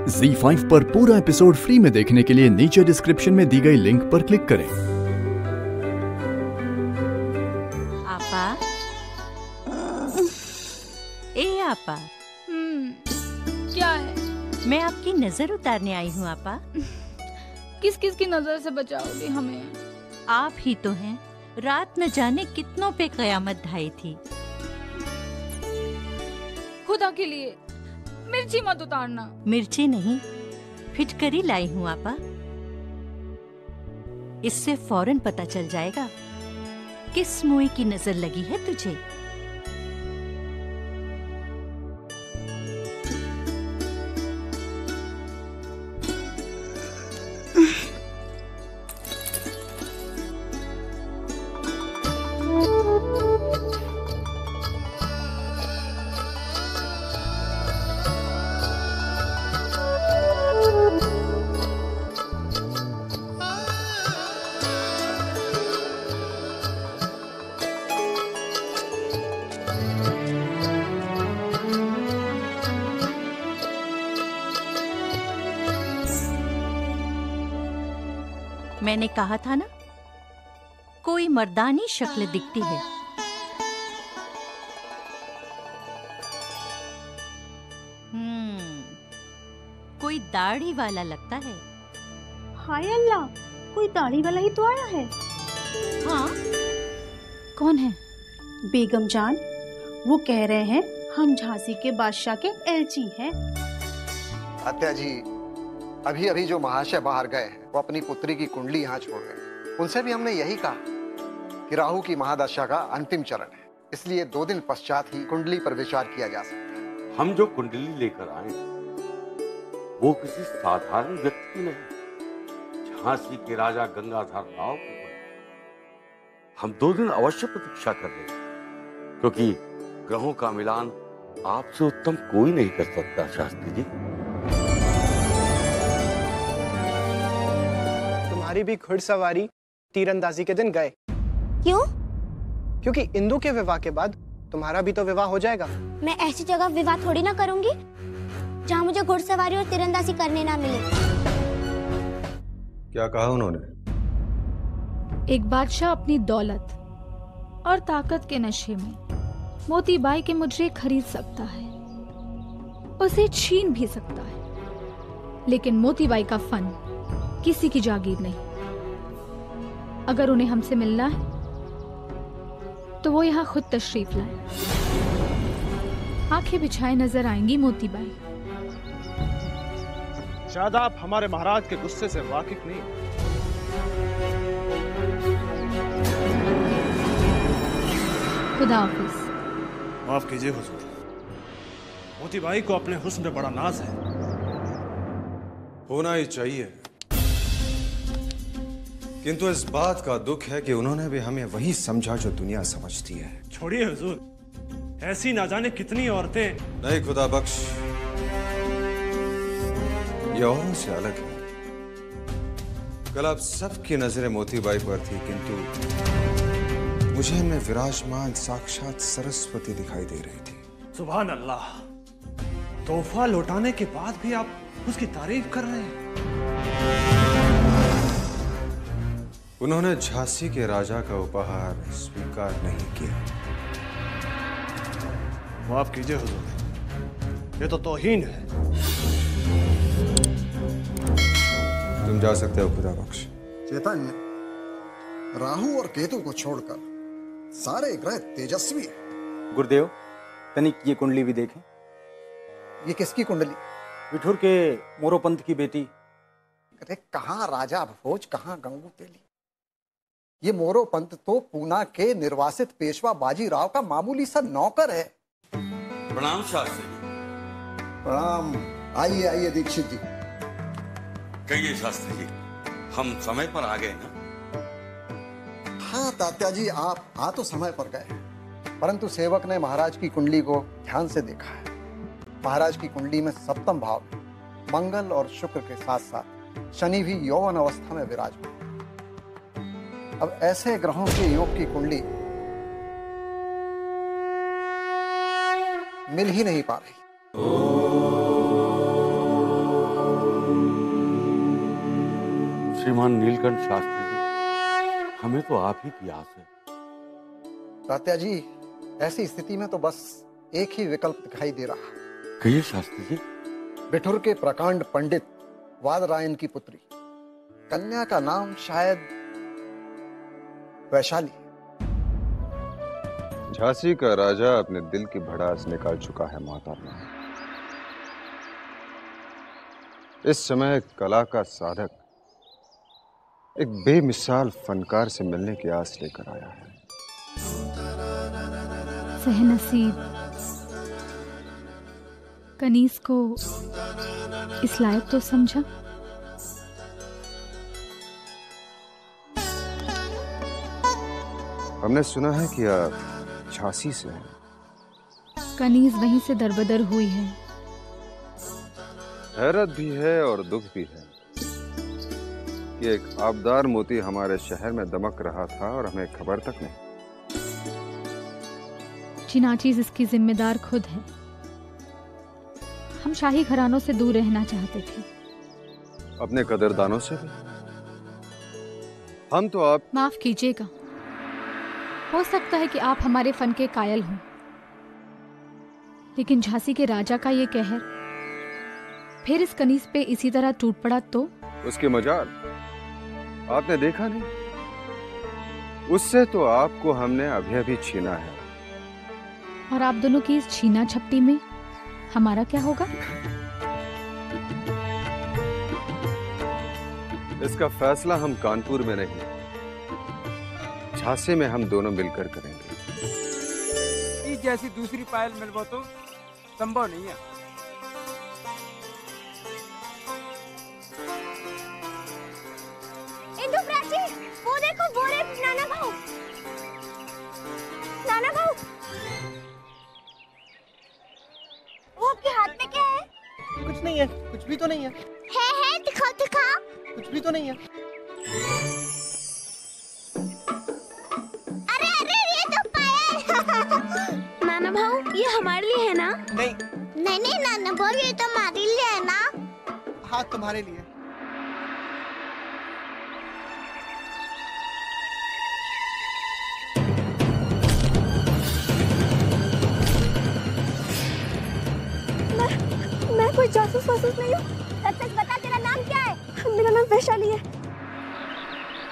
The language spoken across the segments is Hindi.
ZEE5 पर पूरा एपिसोड फ्री में देखने के लिए नीचे डिस्क्रिप्शन में दी गई लिंक पर क्लिक करें। आपा, ए आपा, क्या है? मैं आपकी नजर उतारने आई हूँ आपा। किस किस की नजर से बचाओगे हमें? आप ही तो हैं। रात न जाने कितनों पे कयामत ढाई थी। खुदा के लिए मिर्ची मत उतारना। मिर्ची नहीं, फिटकरी लाई हूँ आपा। इससे फौरन पता चल जाएगा किस मुए की नजर लगी है तुझे। मैंने कहा था ना, कोई मर्दानी शक्ल दिखती है। कोई दाढ़ी वाला लगता है। हाय अल्लाह, कोई दाढ़ी वाला ही तो आया है। हाँ, कौन है? बेगम जान, वो कह रहे हैं हम झांसी के बादशाह के एलची हैं। अत्या जी, अभी अभी जो महाशय बाहर गए हैं वो अपनी पुत्री की कुंडली यहाँ छोड़ गए। उनसे भी हमने यही कहा कि राहु की महादशा का अंतिम चरण है, इसलिए 2 दिन पश्चात ही कुंडली पर विचार किया जा सकता है। हम जो कुंडली लेकर आए वो किसी साधारण व्यक्ति की नहीं, झांसी के राजा गंगाधर राव की कुंडली। हम 2 दिन अवश्य प्रतीक्षा कर रहे हैं, क्योंकि ग्रहों का मिलान आपसे उत्तम कोई नहीं कर सकता शास्त्री जी। तुम्हारी भी घुड़सवारी तीरंदाजी के दिन गए। क्यों? क्योंकि इंदु के विवाह के बाद तुम्हारा भी तो विवाह हो जाएगा। मैं ऐसी जगह विवाह थोड़ी ना करूंगी जहाँ मुझे घुड़सवारी और तीरंदाजी करने ना मिले। क्या कहा उन्होंने? एक बादशाह अपनी दौलत और ताकत के नशे में मोती बाई के मुजरे खरीद सकता है, उसे छीन भी सकता है, लेकिन मोती बाई का फन किसी की जागीर नहीं। अगर उन्हें हमसे मिलना है तो वो यहाँ खुद तशरीफ लाए। आंखें बिछाए नजर आएंगी मोती बाई। शायद आप हमारे महाराज के गुस्से से वाकिफ नहीं। खुदा हाफिज। माफ कीजिए हुजूर, मोती बाई को अपने हुस्न पे बड़ा नाज है। होना ही चाहिए, किंतु इस बात का दुख है कि उन्होंने भी हमें वही समझा जो दुनिया समझती है। छोड़िए हुजूर, ऐसी ना जाने कितनी औरतें। नहीं खुदा बख्श, ये औरों से अलग है। कल आप सबकी नजरें मोती बाई पर थी, किंतु मुझे इनमें विराजमान साक्षात सरस्वती दिखाई दे रही थी। सुभान अल्लाह, तोहफा लौटाने के बाद भी आप उसकी तारीफ कर रहे हैं। उन्होंने झांसी के राजा का उपहार स्वीकार नहीं किया। माफ कीजिए हुजूर, ये तो तौहीन है। तुम जा सकते हो खुदा बख्श। चैतन्य, राहु और केतु को छोड़कर सारे ग्रह तेजस्वी हैं। गुरुदेव, तनिक ये कुंडली भी देखें। ये किसकी कुंडली? विठुर के मोरोपंत की बेटी। अरे कहाँ राजा भोज, कहाँ गंगू तेली। ये मोरोपंत तो पूना के निर्वासित पेशवा बाजीराव का मामूली सा नौकर है। प्रणाम शास्त्री जी। प्रणाम। आइए आइए दीक्षित जी। कहिए शास्त्री जी, हम समय पर आ गए ना? हाँ तात्या जी, आप आ तो समय पर गए, परंतु सेवक ने महाराज की कुंडली को ध्यान से देखा है। महाराज की कुंडली में 7वें भाव में मंगल और शुक्र के साथ साथ शनि भी यौवन अवस्था में विराजमान। अब ऐसे ग्रहों के योग की कुंडली मिल ही नहीं पा रही। श्रीमान नीलकंठ शास्त्री जी, हमें तो आप ही की आस है। तात्या जी, ऐसी स्थिति में तो बस एक ही विकल्प दिखाई दे रहा। कहिए शास्त्री जी। बिठुर के प्रकांड पंडित वादरायन की पुत्री, कन्या का नाम शायद वैशाली। झांसी का राजा अपने दिल की भड़ास निकाल चुका है मोहतरमा। इस समय कला का साधक एक बेमिसाल फनकार से मिलने की आस लेकर आया है। सहनसीब कनीज को इस लायक तो समझा। हमने सुना है कि आप झांसी से हैं। कनीज वहीं से दरबदर हुई है। हैरत भी है और दुख भी है कि एक आबदार मोती हमारे शहर में दमक रहा था और हमें खबर तक नहीं। चिनाचीज इसकी जिम्मेदार खुद है। हम शाही घरानों से दूर रहना चाहते थे। अपने कदरदानों से भी। हम तो आप माफ कीजिएगा, हो सकता है कि आप हमारे फन के कायल हों, लेकिन झांसी के राजा का ये कहर फिर इस कनीज पे इसी तरह टूट पड़ा तो उसके मजाल आपने देखा नहीं। उससे तो आपको हमने अभी अभी छीना है। और आप दोनों की इस छीना झपटी में हमारा क्या होगा? इसका फैसला हम कानपुर में नहीं, झांसी में हम दोनों मिलकर करेंगे। इस जैसी दूसरी पायल मिलवा तो संभव नहीं है। इंदु प्राची, वो देखो, वो रे नाना भाऊ। नाना भाऊ, वो आपके हाथ में क्या है? कुछ नहीं है, कुछ भी तो नहीं है। है दिखाओ दिखाओ। कुछ भी तो नहीं है। अरे अरे, ये तो पायल। नाना भाऊ, ये हमारे लिए है ना? नहीं नहीं नाना भाऊ, ये तो हमारे लिए है ना? हाँ, तुम्हारे लिए। मैं कोई जासूस वासूस नहीं हूँ। सच बता, तेरा नाम क्या है? मेरा नाम वैशाली है।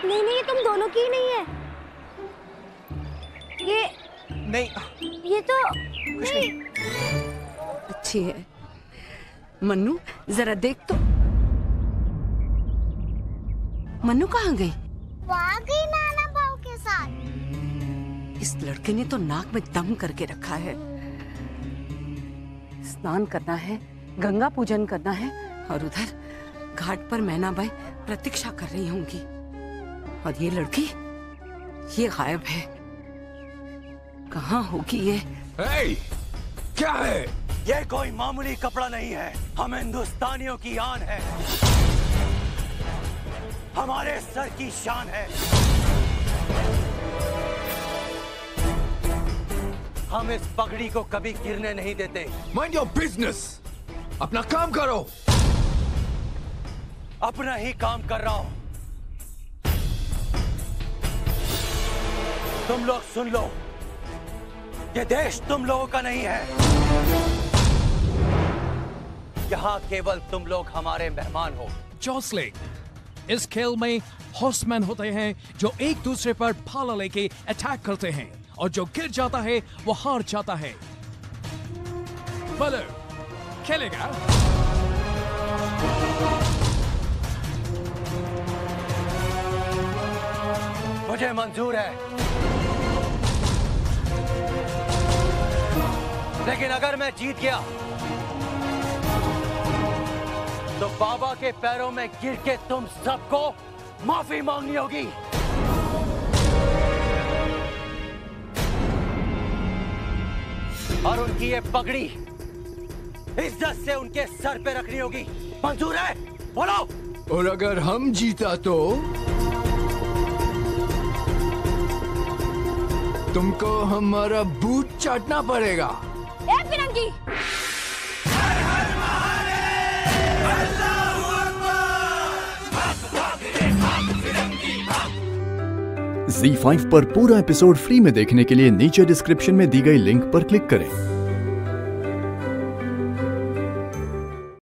नहीं, ये तुम दोनों की ही नहीं है। ये तो नहीं। अच्छी है। मन्नू, जरा देख तो। मन्नू कहाँ गई? वहाँ गई नाना भाऊ के साथ। इस लड़के ने तो नाक में दम करके रखा है। स्नान करना है, गंगा पूजन करना है, और उधर घाट पर मैनाबाई प्रतीक्षा कर रही होंगी। और ये लड़की, ये गायब है। कहाँ होगी ये? क्या है? ये कोई मामूली कपड़ा नहीं है। हम हिंदुस्तानियों की आन है, हमारे सर की शान है। हम इस पगड़ी को कभी गिरने नहीं देते। माइंड योर बिजनेस, अपना काम करो। अपना ही काम कर रहा हूं। तुम लोग सुन लो, ये देश तुम लोगों का नहीं है। यहाँ केवल तुम लोग हमारे मेहमान हो। जॉसलिंग, इस खेल में हॉर्समैन होते हैं जो एक दूसरे पर भाला लेके अटैक करते हैं, और जो गिर जाता है वो हार जाता है। बोलो, खेलेगा? मुझे मंजूर है, लेकिन अगर मैं जीत गया तो बाबा के पैरों में गिर के तुम सबको माफी मांगनी होगी। और उनकी ये पगड़ी इज्जत से उनके सर पे रखनी होगी। मंजूर है? बोलो। और अगर हम जीता तो तुमको हमारा बूट चाटना पड़ेगा। एक फिरंगी। अल्लाहू अकबर। ZEE5 पर पूरा एपिसोड फ्री में देखने के लिए नीचे डिस्क्रिप्शन में दी गई लिंक पर क्लिक करें।